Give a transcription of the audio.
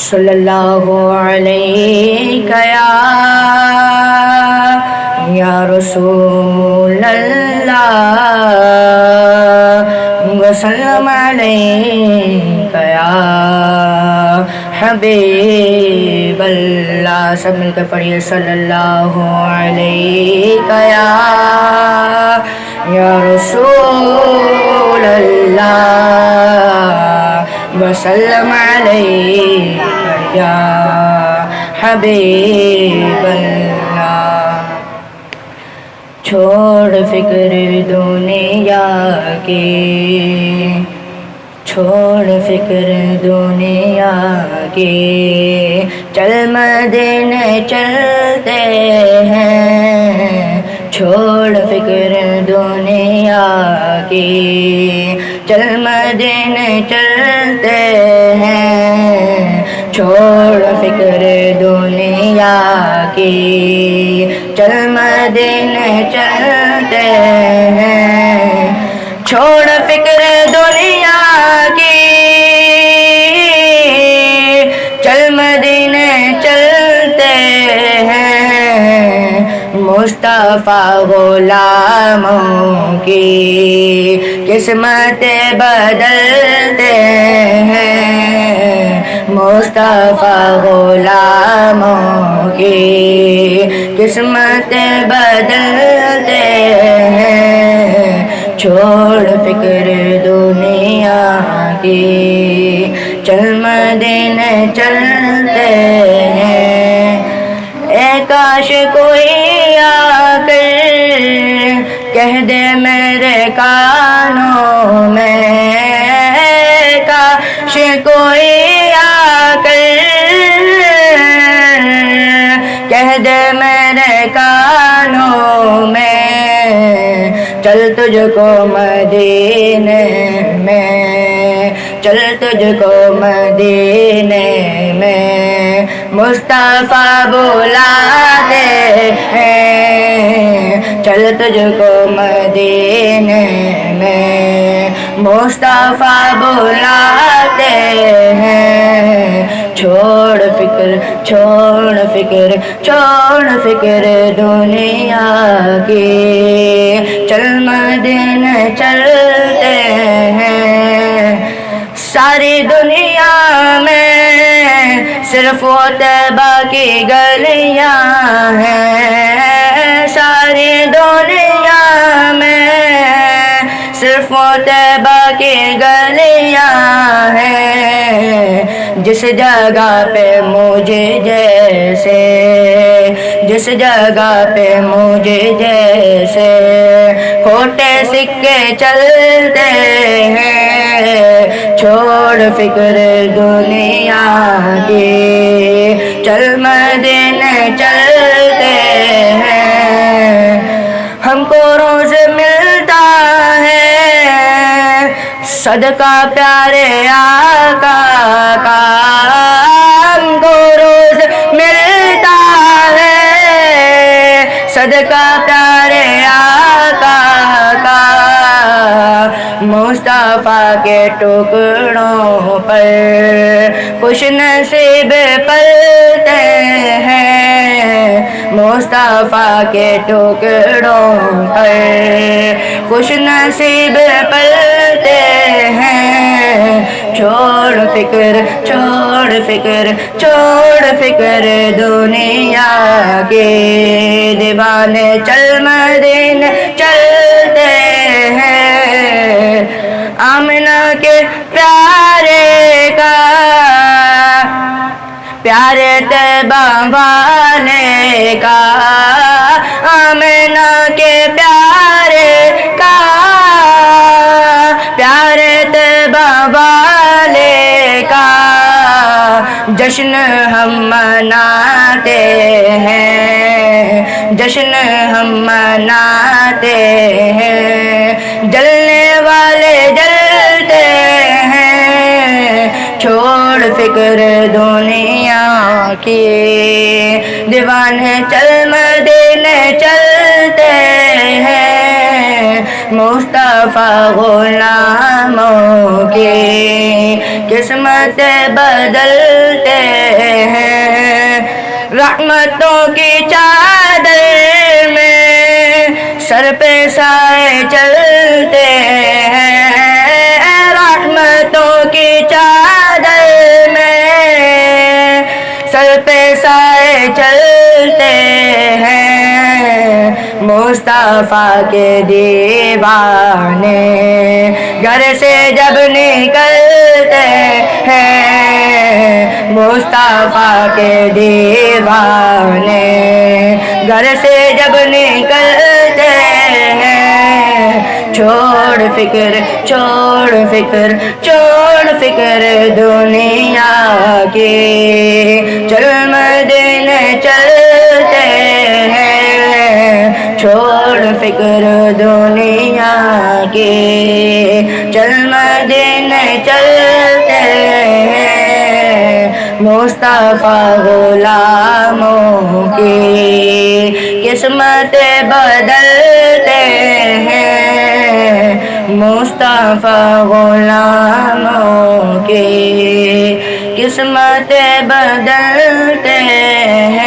صلی اللہ علیہ یا رسول اللہ وسلم علیہ یا حبیب اللہ. سب مل کر پڑھیے صلی اللہ علیہ یا رسول اللہ وسلم علیہ یا حبیب اللہ. چھوڑ فکر دنیا کی، چھوڑ فکر دنیا کی، چل مدینے چلتے ہیں. چھوڑ فکر دنیا کی، چل مدینے چلتے ہیں. چھوڑ فکر دنیا کی، چل مدینے چلتے ہیں. چھوڑ فکر دنیا کی، چل مدینے چلتے ہیں. مصطفیٰ غلاموں کی قسمتیں بدلتے ہیں. مصطفیٰ غلاموں کی قسمتیں بدلتے ہیں. چھوڑ فکر دنیا کی، چل مدینے چلتے ہیں. اے کاش کوئی آ کر کہہ دے میرے کانوں میں، کاش کوئی آ کر کہہ دے میرے کانوں میں، چل تجھ کو مدینے میں، چل تجھ کو مدینے میں مصطفیٰ بلاتے ہیں. چل تجھ کو مدینے میں مصطفیٰ بلاتے ہیں. چھوڑ فکر، چھوڑ فکر، چھوڑ فکر دنیا کی، چل مدینے چلتے ہیں. ساری دنیا میں صرف وہ طیبہ کی گلیاں ہیں. ساری دنیا میں صرف وہ طیبہ کی گلیاں ہیں. جس جگہ پہ مجھے جیسے، جس جگہ پہ مجھے جیسے کھوٹے سکے چلتے ہیں. چھوڑ فکر دنیا کی، چل مدینے چلتے ہیں. ہم کو روز ملتا ہے صدقہ پیارے آقا کا. ہم کو روز ملتا ہے صدقہ پیارے آقا کا. مصطفیٰ کے ٹکڑوں پر خوش نصیب پلتے ہیں. مصطفیٰ کے ٹکڑوں پر خوش نصیب پلتے ہیں. چھوڑ فکر، چھوڑ فکر، چھوڑ فکر دنیا کے دیوانے چل مدینے چلتے ہیں. آمنہ کے پیارے کا، پیارے طیبہ والے کا، آمنہ کے پیارے کا، پیارے طیبہ والے کا جشن ہم مناتے ہیں. جشن ہم مناتے ہیں. جلنے والے جلتے ہیں. چھوڑ فکر دنیا کی، دیوانے چل مدینے چلتے ہیں. مصطفیٰ غلاموں کی قسمت بدلتے رحمتوں کی چادر میں سر پہ سائے چلتے ہیں، رحمتوں کی چادر میں سر پہ سائے چلتے ہیں، مصطفیٰ کے دیوانے گھر سے جب نکلتے ہیں، مصطفیٰ کے دیوانے گھر سے جب نکلتے ہیں، چھوڑ فکر چھوڑ فکر چھوڑ فکر دنیا کی، چل مدینے چلتے ہیں، چھوڑ فکر دنیا کی، چل مدینے چلتے ہیں، مصطفیٰ غلاموں کی قسمت بدلتے ہیں، مصطفیٰ غلاموں کی قسمت بدلتے ہیں۔